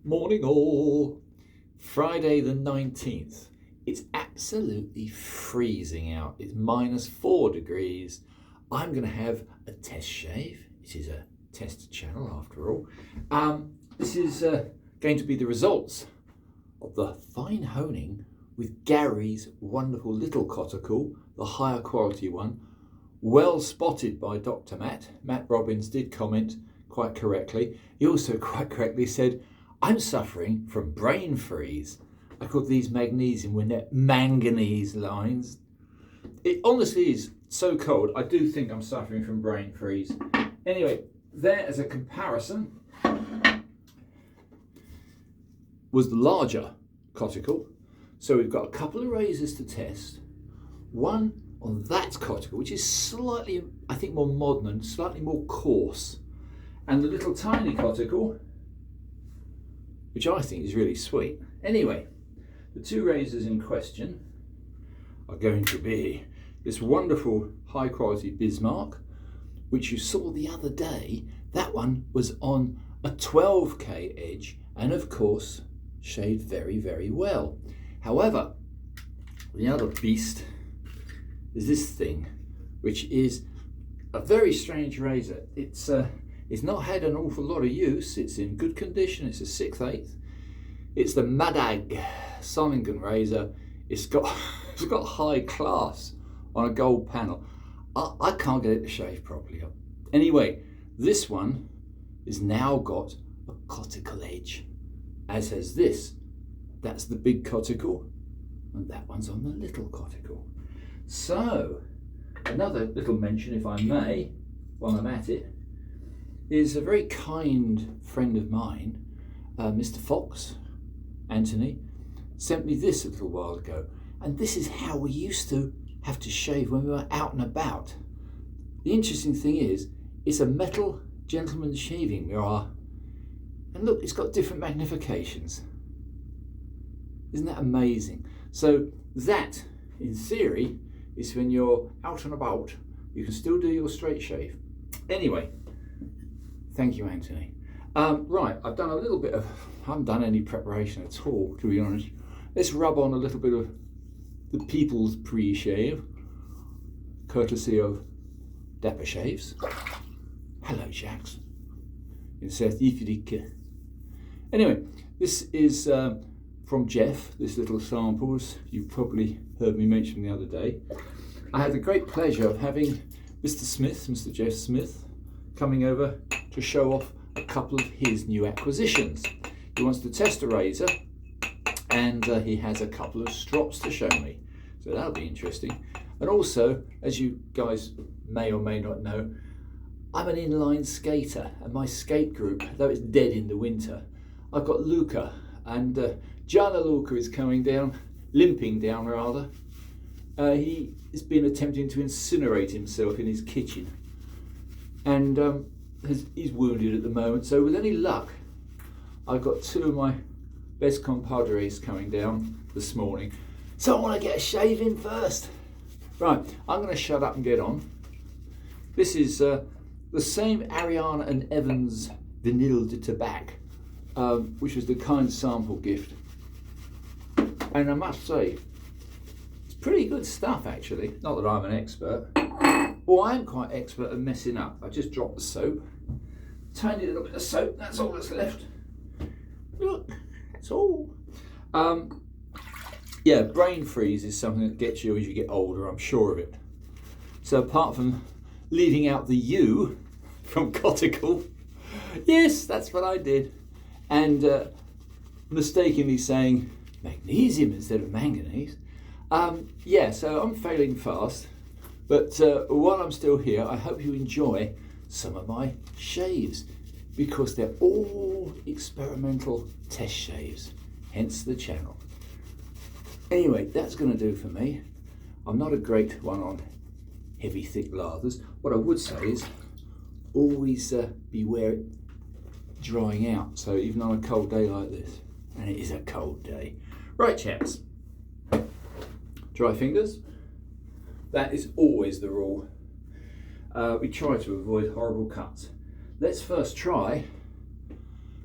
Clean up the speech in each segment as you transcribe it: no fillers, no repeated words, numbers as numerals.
Morning all. Friday the 19th. It's absolutely freezing out. It's -4 degrees. I'm going to have a test shave. It is a test channel after all. This is going to be the results of the fine honing with Gary's wonderful little Coticule, the higher quality one. Well spotted by Dr. Matt. Matt Robbins did comment quite correctly. He also quite correctly said, I'm suffering from brain freeze. I called these magnesium when they're manganese lines. It honestly is so cold. I do think I'm suffering from brain freeze. Anyway, there as a comparison was the larger Coticule. So we've got a couple of razors to test. One on that Coticule, which is slightly, I think, more modern and slightly more coarse. And the little tiny Coticule, which I think is really sweet. Anyway, the two razors in question are going to be this wonderful high quality Bismark, which you saw the other day. That one was on a 12K edge and of course shaved very, very well. However, the other beast is this thing, which is a very strange razor. It's not had an awful lot of use. It's in good condition. It's a 6/8. It's the Madag solingen razor. It's got high class on a gold panel. I can't get it to shave properly. Anyway, this one has now got a Coticule edge, as has this. That's the big Coticule, and that one's on the little Coticule. So, another little mention, if I may, while I'm at it, is a very kind friend of mine, Mr. Fox, Anthony, sent me this a little while ago. And this is how we used to have to shave when we were out and about. The interesting thing is, it's a metal gentleman's shaving mirror. And look, it's got different magnifications. Isn't that amazing? So that, in theory, is when you're out and about, you can still do your straight shave. Anyway, thank you, Anthony. Right, I've done a little bit of, I haven't done any preparation at all, to be honest. Let's rub on a little bit of the People's Pre-Shave, courtesy of Dapper Shaves. Hello, Jax. In South Africa. Anyway, this is from Jeff, this little samples. You probably heard me mention the other day. I had the great pleasure of having Mr. Smith, Mr. Jeff Smith, coming over to show off a couple of his new acquisitions. He wants to test a razor, and he has a couple of strops to show me. So that'll be interesting. And also, as you guys may or may not know, I'm an inline skater, and my skate group, though it's dead in the winter, I've got Luca, and Jana Luca is coming down, limping down rather. He has been attempting to incinerate himself in his kitchen, and he's wounded at the moment. So with any luck, I've got two of my best compadres coming down this morning. So I want to get a shave in first. Right, I'm going to shut up and get on. This is the same Ariana and Evans Vanille de Tabac, which was the kind sample gift. And I must say, it's pretty good stuff actually. Not that I'm an expert. Well, I am quite expert at messing up. I just dropped the soap. Tiny little bit of soap, that's all that's left. Look, that's all. Yeah, brain freeze is something that gets you as you get older, I'm sure of it. So apart from leaving out the U from Coticule, yes, that's what I did. And mistakenly saying magnesium instead of manganese. Yeah, so I'm failing fast. But while I'm still here, I hope you enjoy some of my shaves, because they're all experimental test shaves, hence the channel. Anyway, that's going to do for me. I'm not a great one on heavy, thick lathers. What I would say is always beware it drying out. So even on a cold day like this, and it is a cold day. Right, chaps. Dry fingers. That is always the rule. We try to avoid horrible cuts. Let's first try.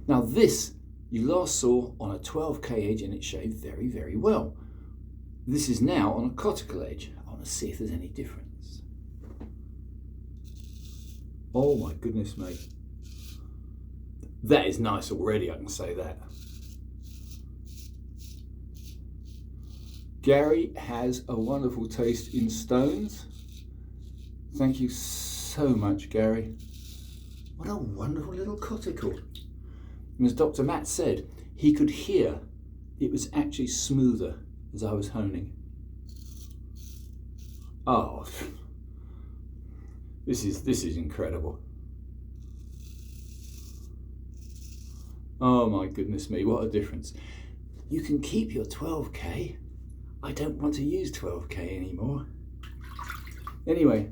Now this you last saw on a 12K edge and it shaved very, very well. This is now on a Coticule edge. I want to see if there's any difference. Oh my goodness me. That is nice already, I can say that. Gary has a wonderful taste in stones. Thank you so much, Gary. What a wonderful little Coticule. And as Dr. Matt said, he could hear it was actually smoother as I was honing. Oh, this is incredible. Oh my goodness me, what a difference. You can keep your 12K. I don't want to use 12K anymore. Anyway,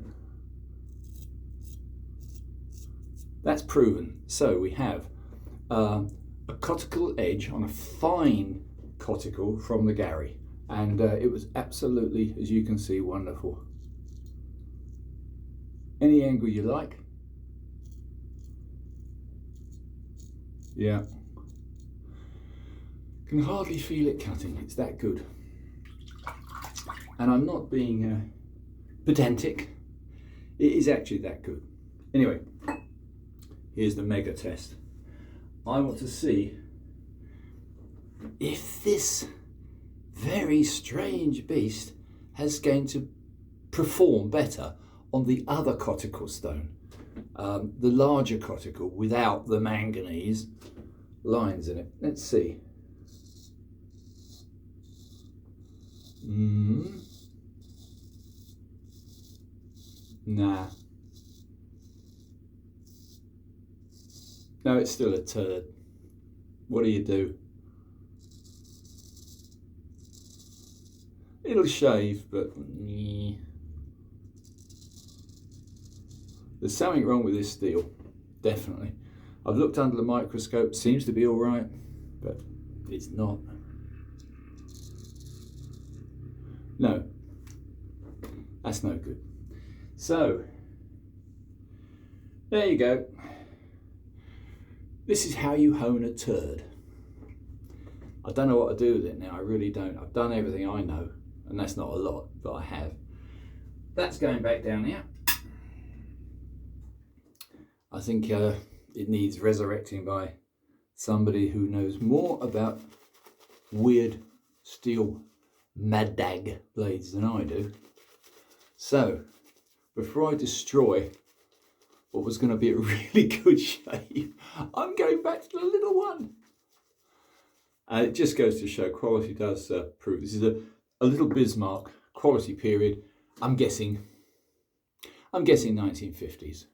that's proven. So we have a Coticule edge on a fine Coticule from the Gary, and it was absolutely, as you can see, wonderful. Any angle you like. Yeah. Can hardly feel it cutting, it's that good. And I'm not being pedantic, it is actually that good. Anyway, here's the mega test. I want to see if this very strange beast is going to perform better on the other Coticule stone, the larger Coticule without the manganese lines in it. Let's see. Nah. No, it's still a turd. What do you do? It'll shave, but there's something wrong with this steel, definitely. I've looked under the microscope, seems to be all right, but it's not. No, that's no good. So, there you go. This is how you hone a turd. I don't know what to do with it now, I really don't. I've done everything I know, and that's not a lot, but I have. That's going back down here. I think it needs resurrecting by somebody who knows more about weird steel Madag blades than I do. So, before I destroy what was going to be a really good shave, I'm going back to the little one. And it just goes to show quality does prove. This is a little Bismark quality period. I'm guessing 1950s.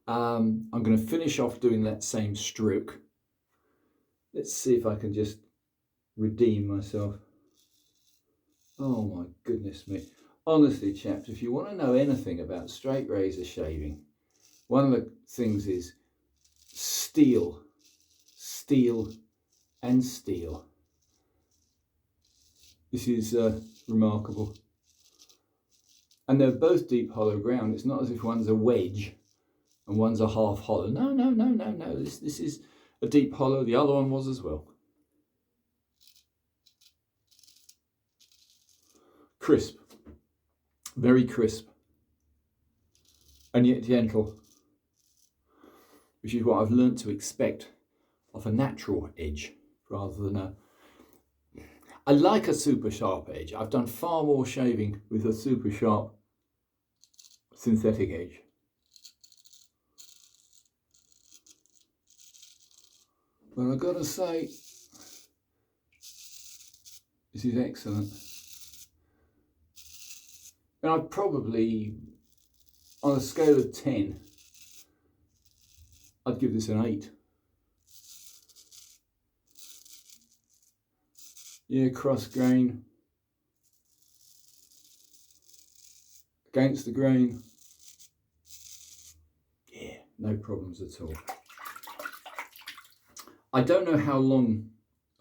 I'm going to finish off doing that same stroke. Let's see if I can just redeem myself. Oh my goodness me. Honestly, chaps, if you want to know anything about straight razor shaving, one of the things is steel, steel and steel. This is remarkable. And they're both deep hollow ground. It's not as if one's a wedge and one's a half hollow. No. This is a deep hollow. The other one was as well. Crisp. Very crisp. And yet gentle. Which is what I've learnt to expect of a natural edge rather than a... I like a super sharp edge. I've done far more shaving with a super sharp synthetic edge. But I've got to say, this is excellent. And I'd probably, on a scale of 10, I'd give this an 8. Yeah, cross grain. Against the grain. Yeah, no problems at all. I don't know how long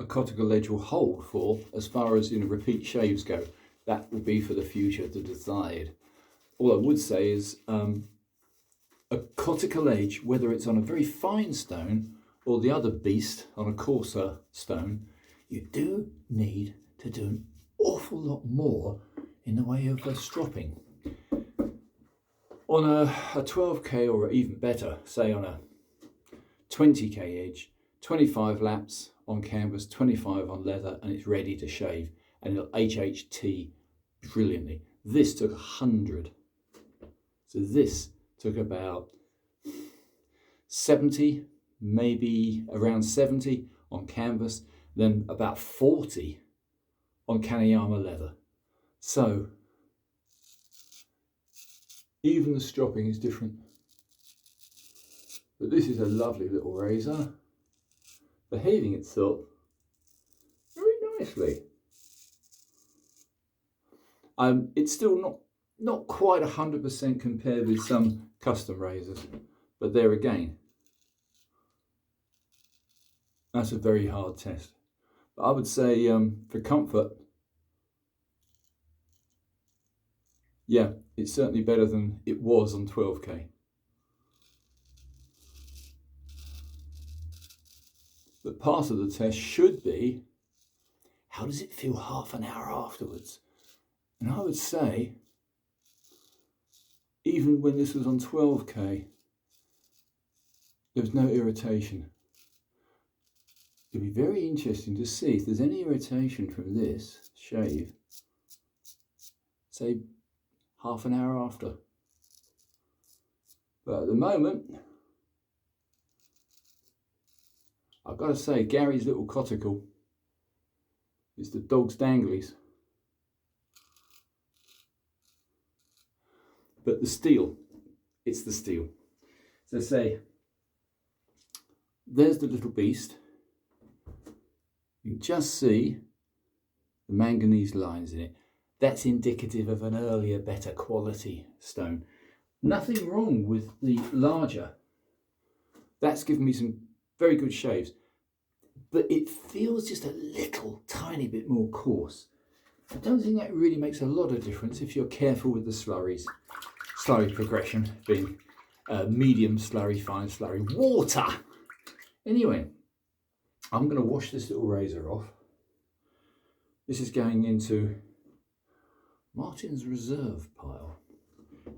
a Coticule edge will hold for as far as repeat shaves go. That will be for the future to decide. All I would say is a Coticule edge, whether it's on a very fine stone or the other beast on a coarser stone, you do need to do an awful lot more in the way of stropping. On a 12k, or even better, say on a 20k edge, 25 laps on canvas, 25 on leather, and it's ready to shave, and it'll HHT brilliantly. This took 100. So this took about 70, maybe around 70 on canvas, then about 40 on Kaneyama leather. So even the stropping is different. But this is a lovely little razor, behaving itself very nicely. It's still not quite 100% compared with some custom razors, but there again, that's a very hard test. But I would say for comfort, yeah, it's certainly better than it was on 12k. But part of the test should be, how does it feel half an hour afterwards? And I would say, even when this was on 12k, there was no irritation. It'd be very interesting to see if there's any irritation from this shave, say half an hour after. But at the moment, I've got to say, Gary's little Coticule is the dog's danglies. But the steel, it's the steel. So say, there's the little beast. You can just see the manganese lines in it. That's indicative of an earlier, better quality stone. Nothing wrong with the larger. That's given me some very good shaves, but it feels just a little tiny bit more coarse. I don't think that really makes a lot of difference if you're careful with the slurries. Slurry progression being medium slurry, fine slurry, water. Anyway, I'm going to wash this little razor off. This is going into Martin's reserve pile.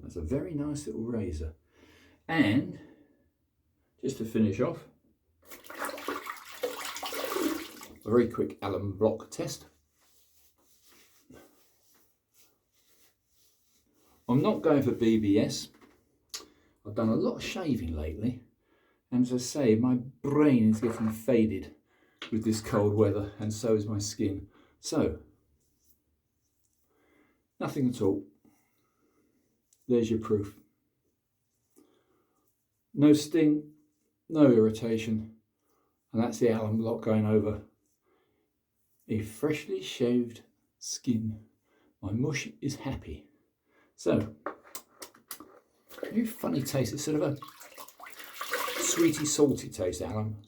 That's a very nice little razor. And just to finish off, a very quick alum block test. I'm not going for BBS. I've done a lot of shaving lately, and as I say, my brain is getting faded with this cold weather, and so is my skin. So, nothing at all. There's your proof. No sting, no irritation, and that's the alum block going over a freshly shaved skin. My mush is happy. So, very funny taste. It's sort of a sweety, salty taste, alum.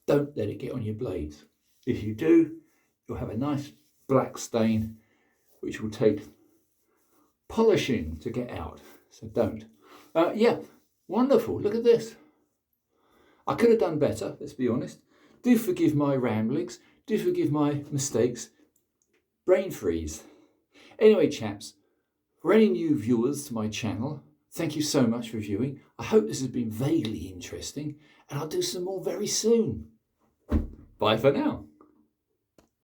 Don't let it get on your blades. If you do, you'll have a nice black stain, which will take polishing to get out. So don't. Yeah, wonderful. Look at this. I could have done better, let's be honest. Do forgive my ramblings. Do forgive my mistakes. Brain freeze. Anyway, chaps, for any new viewers to my channel, thank you so much for viewing. I hope this has been vaguely interesting, and I'll do some more very soon. Bye for now.